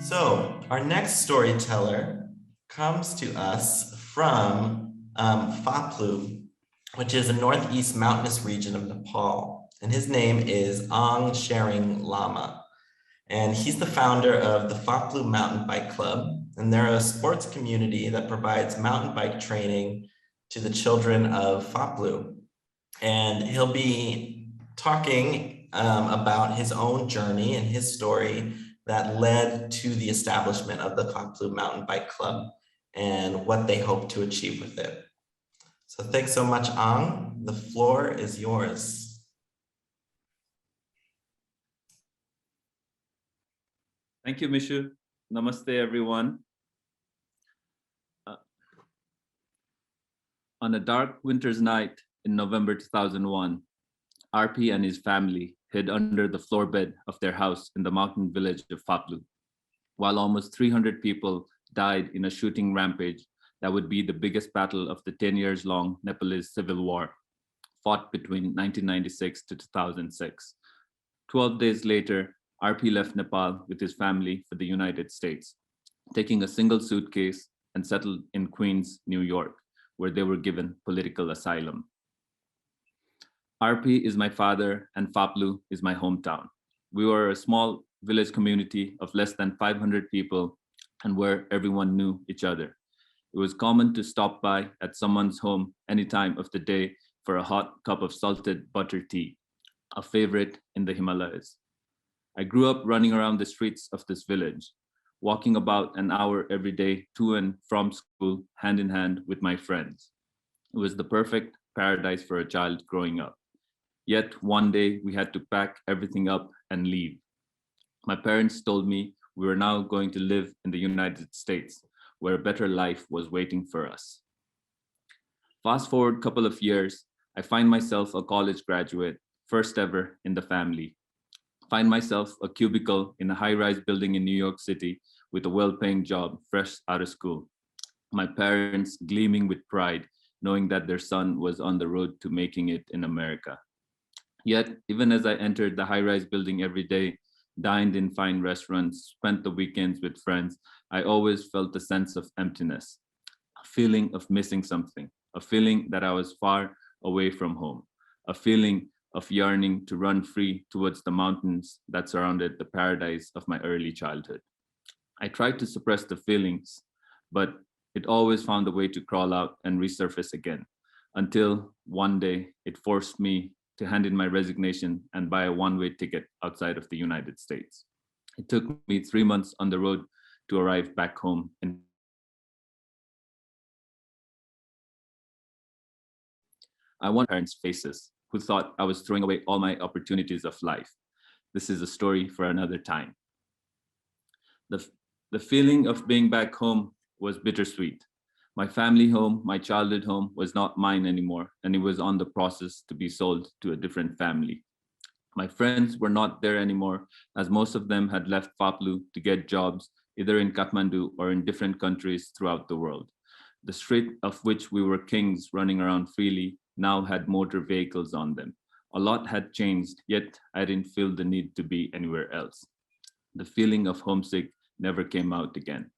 So our next storyteller comes to us from Phaplu, which is a northeast mountainous region of Nepal. And his name is Ang Tshering Lama. And he's the founder of the Phaplu Mountain Bike Club. And they're a sports community that provides mountain bike training to the children of Phaplu. And he'll be talking about his own journey and his story that led to the establishment of the Phaplu Mountain Bike Club and what they hope to achieve with it. So thanks so much, Ang. The floor is yours. Thank you, Mishu. Namaste, everyone. On a dark winter's night in November 2001, RP and his family hid under the floor bed of their house in the mountain village of Phaplu, while almost 300 people died in a shooting rampage that would be the biggest battle of the 10 years long Nepalese civil war, fought between 1996 to 2006. 12 days later, RP left Nepal with his family for the United States, taking a single suitcase and settled in Queens, New York, where they were given political asylum. RP is my father and Phaplu is my hometown. We were a small village community of less than 500 people and where everyone knew each other. It was common to stop by at someone's home any time of the day for a hot cup of salted butter tea, a favorite in the Himalayas. I grew up running around the streets of this village, walking about an hour every day to and from school, hand in hand with my friends. It was the perfect paradise for a child growing up. Yet one day we had to pack everything up and leave. My parents told me we were now going to live in the United States, where a better life was waiting for us. Fast forward a couple of years, I find myself a college graduate, first ever in the family. Find myself a cubicle in a high-rise building in New York City with a well-paying job, fresh out of school. My parents gleaming with pride, knowing that their son was on the road to making it in America. Yet, even as I entered the high-rise building every day, dined in fine restaurants, spent the weekends with friends, I always felt a sense of emptiness, a feeling of missing something, a feeling that I was far away from home, a feeling of yearning to run free towards the mountains that surrounded the paradise of my early childhood. I tried to suppress the feelings, but it always found a way to crawl out and resurface again, until one day it forced me to hand in my resignation and buy a one-way ticket outside of the United States. It took me 3 months on the road to arrive back home. And I want parents' faces who thought I was throwing away all my opportunities of life. This is a story for another time. The feeling of being back home was bittersweet. My family home, my childhood home, was not mine anymore, and it was on the process to be sold to a different family. My friends were not there anymore, as most of them had left Phaplu to get jobs, either in Kathmandu or in different countries throughout the world. The street of which we were kings running around freely now had motor vehicles on them. A lot had changed, yet I didn't feel the need to be anywhere else. The feeling of homesick never came out again.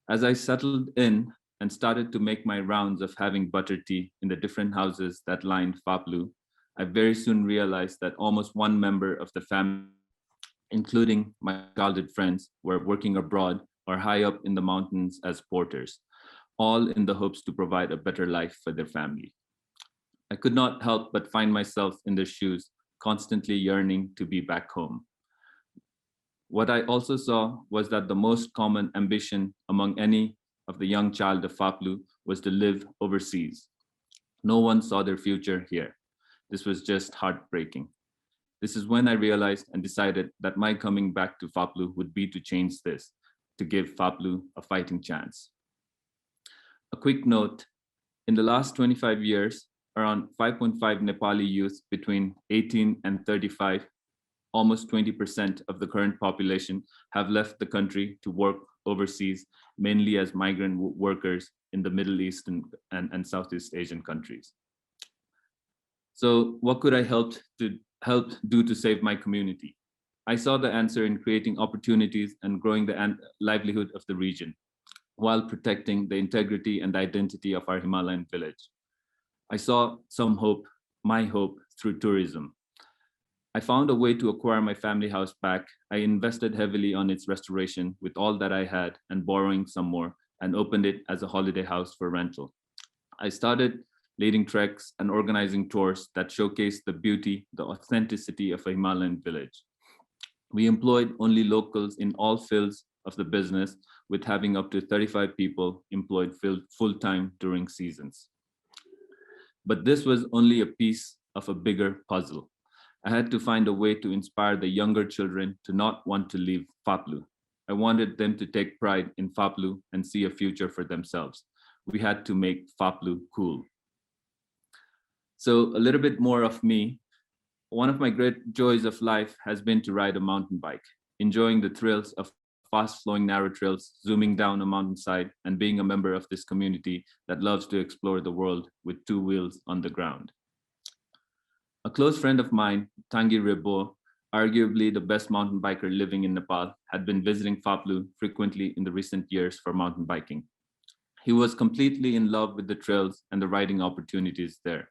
As I settled in and started to make my rounds of having butter tea in the different houses that lined Phaplu, I very soon realized that almost one member of the family, including my childhood friends, were working abroad or high up in the mountains as porters, all in the hopes to provide a better life for their family. I could not help but find myself in their shoes, constantly yearning to be back home. What I also saw was that the most common ambition among any of the young child of Phaplu was to live overseas. No one saw their future here. This was just heartbreaking. This is when I realized and decided that my coming back to Phaplu would be to change this, to give Phaplu a fighting chance. A quick note, in the last 25 years, around 5.5 Nepali youth between 18 and 35, almost 20% of the current population, have left the country to work overseas, mainly as migrant workers in the Middle East and Southeast Asian countries. So what could I help do to save my community? I saw the answer in creating opportunities and growing the livelihood of the region, while protecting the integrity and identity of our Himalayan village. I saw some hope, my hope, through tourism. I found a way to acquire my family house back. I invested heavily on its restoration with all that I had and borrowing some more, and opened it as a holiday house for rental. I started leading treks and organizing tours that showcased the beauty, the authenticity of a Himalayan village. We employed only locals in all fields of the business, with having up to 35 people employed full-time during seasons. But this was only a piece of a bigger puzzle. I had to find a way to inspire the younger children to not want to leave Phaplu. I wanted them to take pride in Phaplu and see a future for themselves. We had to make Phaplu cool. So a little bit more of me. One of my great joys of life has been to ride a mountain bike, enjoying the thrills of fast flowing narrow trails, zooming down a mountainside, and being a member of this community that loves to explore the world with two wheels on the ground. A close friend of mine, Tanguy Rebo, arguably the best mountain biker living in Nepal, had been visiting Phaplu frequently in the recent years for mountain biking. He was completely in love with the trails and the riding opportunities there.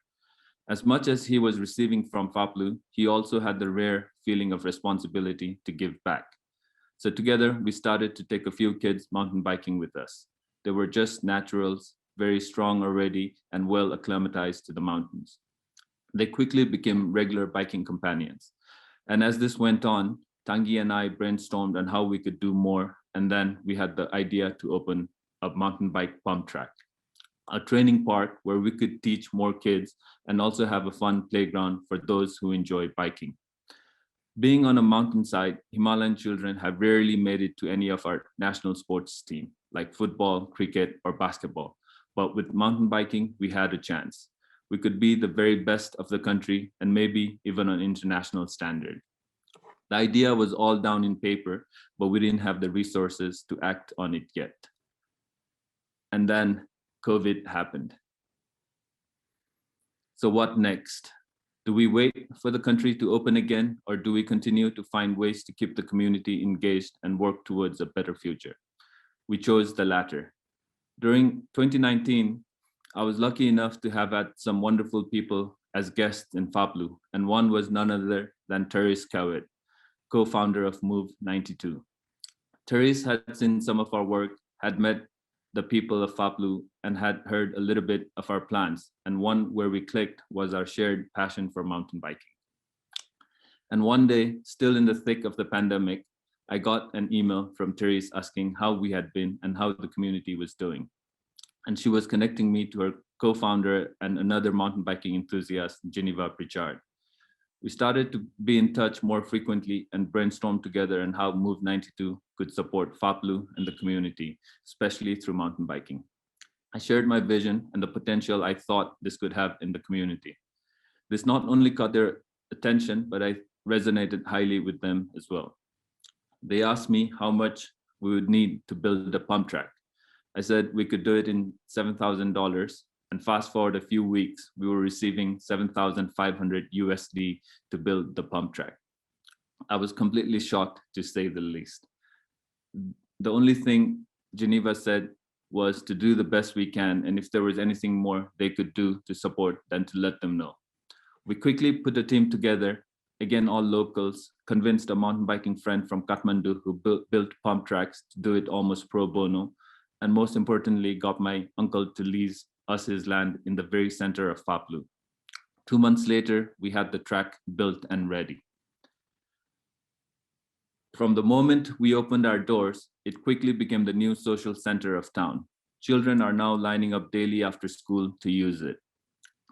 As much as he was receiving from Phaplu, he also had the rare feeling of responsibility to give back. So together, we started to take a few kids mountain biking with us. They were just naturals, very strong already, and well acclimatized to the mountains. They quickly became regular biking companions. And as this went on, Tanguy and I brainstormed on how we could do more, and then we had the idea to open a mountain bike pump track, a training park where we could teach more kids and also have a fun playground for those who enjoy biking. Being on a mountainside, Himalayan children have rarely made it to any of our national sports team, like football, cricket, or basketball. But with mountain biking, we had a chance. We could be the very best of the country and maybe even an international standard. The idea was all down in paper, but we didn't have the resources to act on it yet. And then COVID happened. So what next? Do we wait for the country to open again, or do we continue to find ways to keep the community engaged and work towards a better future? We chose the latter. During 2019, I was lucky enough to have had some wonderful people as guests in Phaplu, and one was none other than Therese Kawit, co-founder of Move 92. Therese had seen some of our work, had met the people of Phaplu, and had heard a little bit of our plans. And one where we clicked was our shared passion for mountain biking. And one day, still in the thick of the pandemic, I got an email from Therese asking how we had been and how the community was doing. And she was connecting me to her co-founder and another mountain biking enthusiast, Geneva Pritchard. We started to be in touch more frequently and brainstorm together on how Move 92 could support Phaplu and the community, especially through mountain biking. I shared my vision and the potential I thought this could have in the community. This not only caught their attention, but I resonated highly with them as well. They asked me how much we would need to build a pump track. I said we could do it in $7,000. And fast forward a few weeks, we were receiving 7,500 USD to build the pump track. I was completely shocked, to say the least. The only thing Geneva said was to do the best we can, and if there was anything more they could do to support, then to let them know. We quickly put a team together, again all locals, convinced a mountain biking friend from Kathmandu who built pump tracks to do it almost pro bono, and most importantly, got my uncle to lease us his land in the very center of Phaplu. 2 months later, we had the track built and ready. From the moment we opened our doors, it quickly became the new social center of town. Children are now lining up daily after school to use it.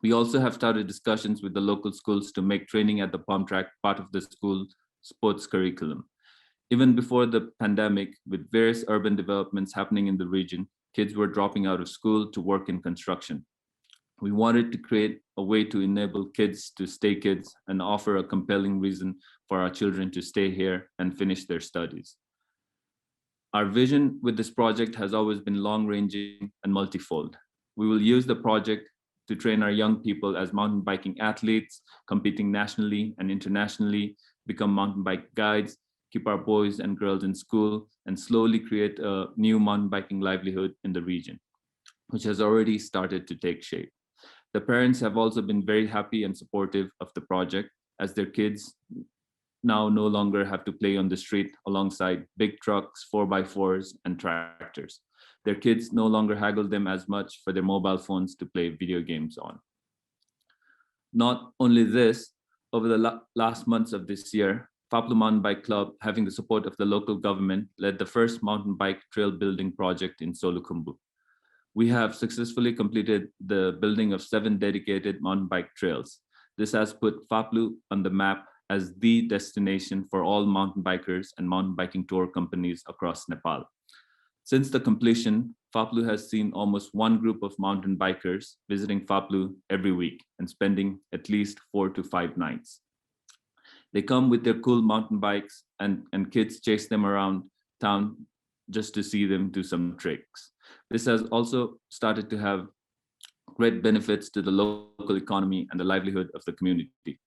We also have started discussions with the local schools to make training at the pump track part of the school sports curriculum. Even before the pandemic, with various urban developments happening in the region, kids were dropping out of school to work in construction. We wanted to create a way to enable kids to stay kids and offer a compelling reason for our children to stay here and finish their studies. Our vision with this project has always been long-ranging and multifold. We will use the project to train our young people as mountain biking athletes, competing nationally and internationally, become mountain bike guides, keep our boys and girls in school, and slowly create a new mountain biking livelihood in the region, which has already started to take shape. The parents have also been very happy and supportive of the project, as their kids now no longer have to play on the street alongside big trucks, 4x4s, and tractors. Their kids no longer haggle them as much for their mobile phones to play video games on. Not only this, over the last months of this year, Phaplu Mountain Bike Club, having the support of the local government, led the first mountain bike trail building project in Solu Khumbu. We have successfully completed the building of 7 dedicated mountain bike trails. This has put Phaplu on the map as the destination for all mountain bikers and mountain biking tour companies across Nepal. Since the completion, Phaplu has seen almost one group of mountain bikers visiting Phaplu every week and spending at least 4 to 5 nights. They come with their cool mountain bikes and kids chase them around town just to see them do some tricks. This has also started to have great benefits to the local economy and the livelihood of the community.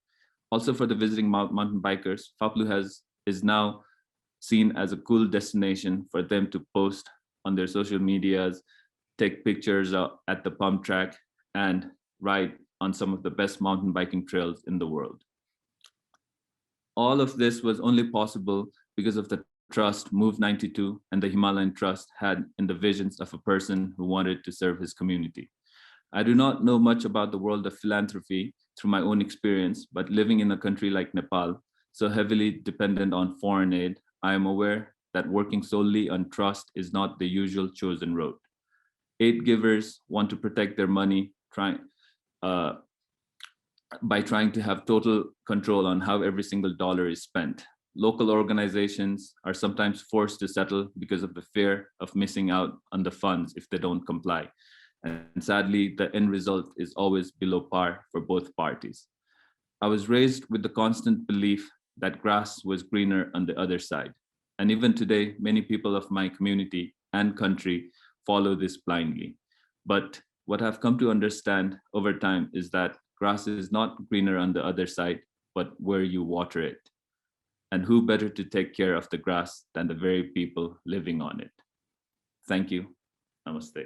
Also for the visiting mountain bikers, Phaplu is now seen as a cool destination for them to post on their social medias, take pictures at the pump track, and ride on some of the best mountain biking trails in the world. All of this was only possible because of the trust Move 92 and the Himalayan Trust had in the visions of a person who wanted to serve his community. I do not know much about the world of philanthropy through my own experience, but living in a country like Nepal, so heavily dependent on foreign aid, I am aware that working solely on trust is not the usual chosen road. Aid givers want to protect their money by trying to have total control on how every single dollar is spent. Local organizations are sometimes forced to settle because of the fear of missing out on the funds if they don't comply. And sadly, the end result is always below par for both parties. I was raised with the constant belief that grass was greener on the other side. And even today, many people of my community and country follow this blindly. But what I've come to understand over time is that grass is not greener on the other side, but where you water it. And who better to take care of the grass than the very people living on it? Thank you. Namaste.